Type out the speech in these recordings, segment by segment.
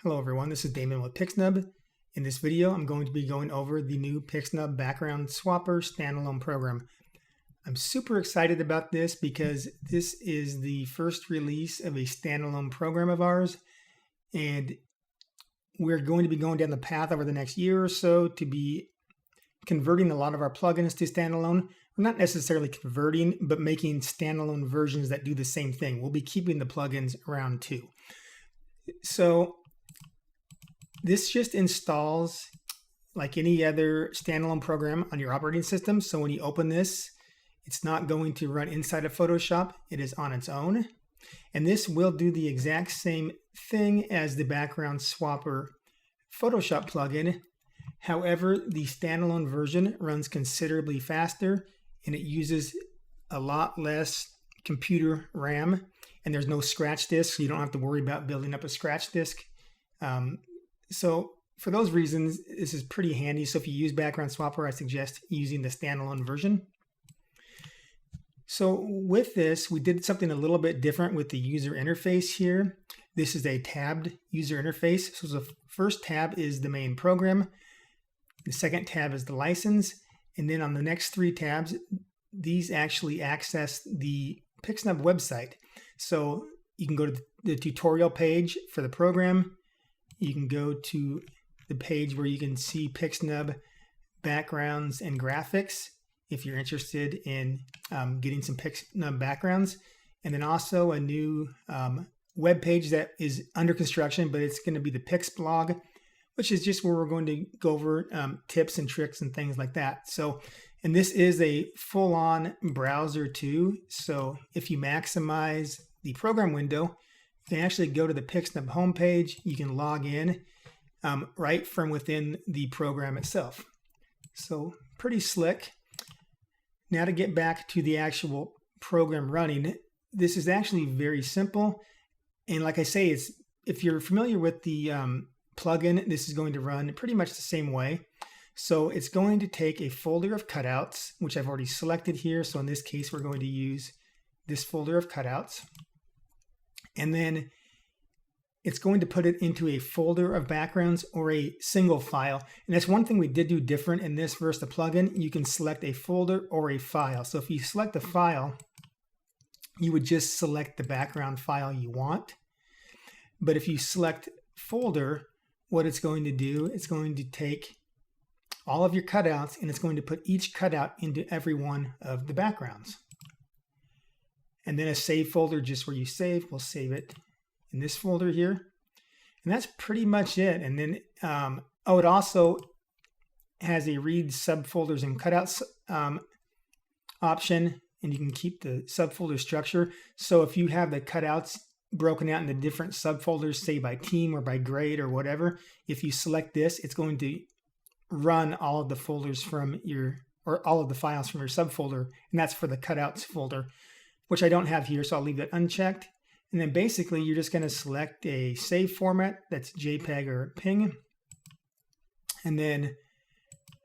Hello everyone, this is Damon with Pixnub. In this video, I'm going to be going over the new Pixnub background swapper standalone program. I'm super excited about this because this is the first release of a standalone program of ours, and we're going to be going down the path over the next year or so to be converting a lot of our plugins to standalone. We're not necessarily converting, but making standalone versions that do the same thing. We'll be keeping the plugins around too. So this just installs like any other standalone program on your operating system. So when you open this, it's not going to run inside of Photoshop. It is on its own. And this will do the exact same thing as the background swapper Photoshop plugin. However, the standalone version runs considerably faster and it uses a lot less computer RAM, and there's no scratch disk, so you don't have to worry about building up a scratch disk. So for those reasons, this is pretty handy. So if you use background swapper, I suggest using the standalone version. So with this, we did something a little bit different with the user interface here. This is a tabbed user interface. So the first tab is the main program. The second tab is the license. And then on the next three tabs, these actually access the Pixnub website. So you can go to the tutorial page for the program. You can go to the page where you can see Pixnub backgrounds and graphics if you're interested in getting some Pixnub backgrounds. And then also a new web page that is under construction, but it's going to be the Pix blog, which is just where we're going to go over tips and tricks and things like that. So, and this is a full-on browser too. So if you maximize the program window, you can actually go to the Pixnub homepage. You can log in right from within the program itself. So pretty slick. Now to get back to the actual program running, this is actually very simple. And like I say, it's if you're familiar with the plugin, this is going to run pretty much the same way. So it's going to take a folder of cutouts, which I've already selected here. So in this case, we're going to use this folder of cutouts. And then it's going to put it into a folder of backgrounds or a single file. And that's one thing we did do different in this versus the plugin. You can select a folder or a file. So if you select a file, you would just select the background file you want. But if you select folder, what it's going to do, it's going to take all of your cutouts and it's going to put each cutout into every one of the backgrounds. And then a save folder, just where you save, we'll save it in this folder here. And that's pretty much it. And then, it also has a read subfolders and cutouts option, and you can keep the subfolder structure. So if you have the cutouts broken out into different subfolders, say by team or by grade or whatever, if you select this, it's going to run all of the folders from or all of the files from your subfolder, and that's for the cutouts folder, which I don't have here, so I'll leave that unchecked. And then basically you're just going to select a save format that's JPEG or PNG. And then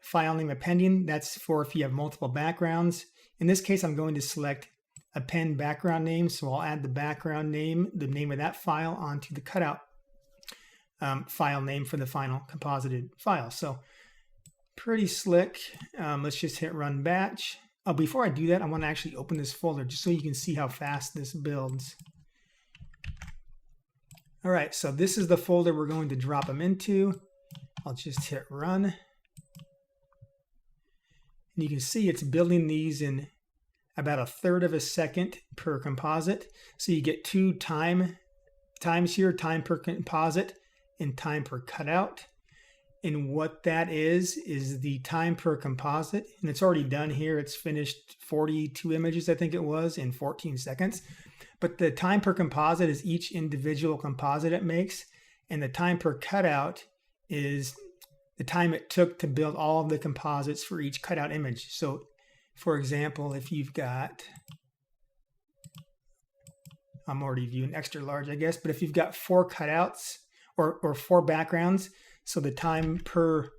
file name appending, that's for if you have multiple backgrounds. In this case, I'm going to select append background name, so I'll add the background name, the name of that file, onto the cutout file name for the final composited file. So pretty slick. Let's just hit run batch. Oh, before I do that, I want to actually open this folder just so you can see how fast this builds. All right, so this is the folder we're going to drop them into. I'll just hit run. And you can see it's building these in about 1/3 of a second per composite. So you get two times here, time per composite and time per cutout. And what that is the time per composite. And it's already done here. It's finished 42 images, I think it was, in 14 seconds. But the time per composite is each individual composite it makes. And the time per cutout is the time it took to build all of the composites for each cutout image. So for example, if you've got, I'm already viewing extra large, I guess, but if you've got 4 cutouts or 4 backgrounds, so the time per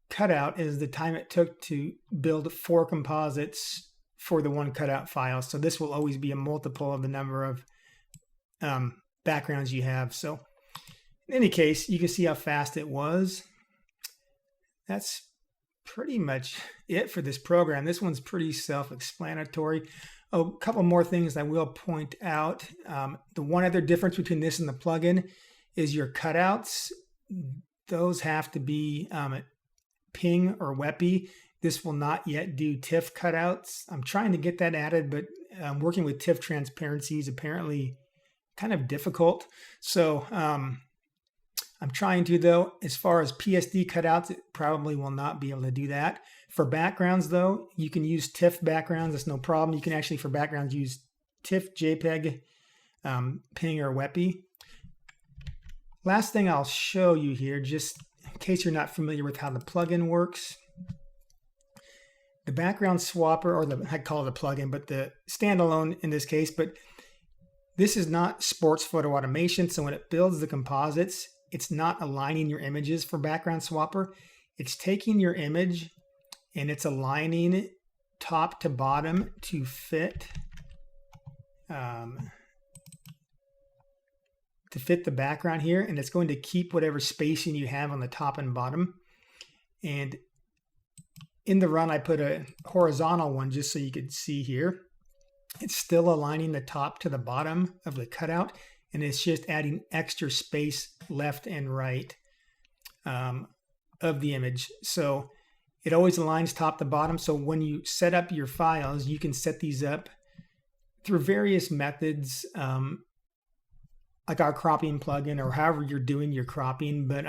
cutout is the time it took to build 4 composites for the one cutout file. So this will always be a multiple of the number of backgrounds you have. So In any case, you can see how fast it was. That's pretty much it for this program. This one's pretty self-explanatory. Oh, a couple more things I will point out. The one other difference between this and the plugin is your cutouts. Those have to be ping or WEPI. This will not yet do TIFF cutouts. I'm trying to get that added, but working with TIFF transparency is apparently kind of difficult. So I'm trying to, though. As far as PSD cutouts, it probably will not be able to do that. For backgrounds, though, you can use TIFF backgrounds. That's no problem. You can actually, for backgrounds, use TIFF, JPEG, ping, or WEPI. Last thing I'll show you here, just in case you're not familiar with how the plugin works. The background swapper, or I call it a plugin, but the standalone in this case, but this is not sports photo automation. So when it builds the composites, it's not aligning your images for background swapper. It's taking your image and it's aligning top to bottom to fit the background here, and it's going to keep whatever spacing you have on the top and bottom. And in the run, I put a horizontal one just so you could see here. It's still aligning the top to the bottom of the cutout, and it's just adding extra space left and right of the image. So it always aligns top to bottom. So when you set up your files, you can set these up through various methods, like our cropping plugin or however you're doing your cropping. But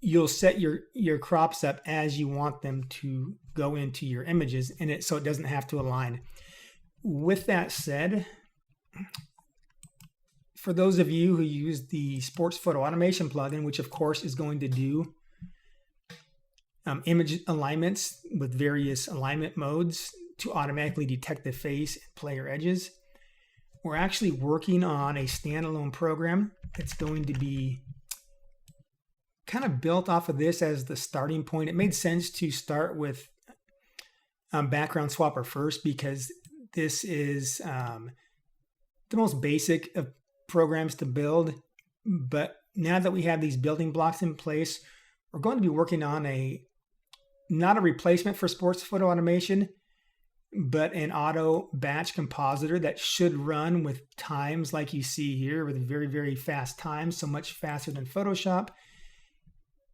you'll set your crops up as you want them to go into your images, and so it doesn't have to align. With that said, for those of you who use the Sports Photo Automation plugin, which of course is going to do image alignments with various alignment modes to automatically detect the face and player edges, we're actually working on a standalone program that's going to be kind of built off of this as the starting point. It made sense to start with background swapper first because this is the most basic of programs to build. But now that we have these building blocks in place, we're going to be working on not a replacement for sports photo automation, but an auto batch compositor that should run with times like you see here, with very, very fast times, so much faster than Photoshop.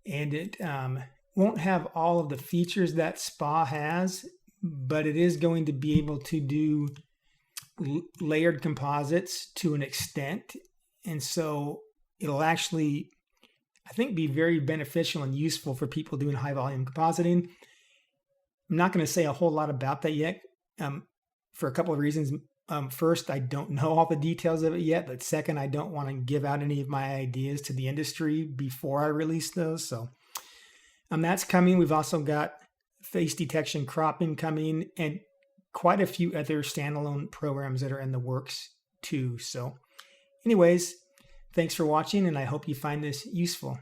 And it won't have all of the features that SPA has, but it is going to be able to do layered composites to an extent. And so it'll actually, I think, be very beneficial and useful for people doing high volume compositing. I'm not going to say a whole lot about that yet for a couple of reasons. First, I don't know all the details of it yet, but second, I don't want to give out any of my ideas to the industry before I release those. So that's coming. We've also got face detection cropping coming and quite a few other standalone programs that are in the works too. So anyways, thanks for watching, and I hope you find this useful.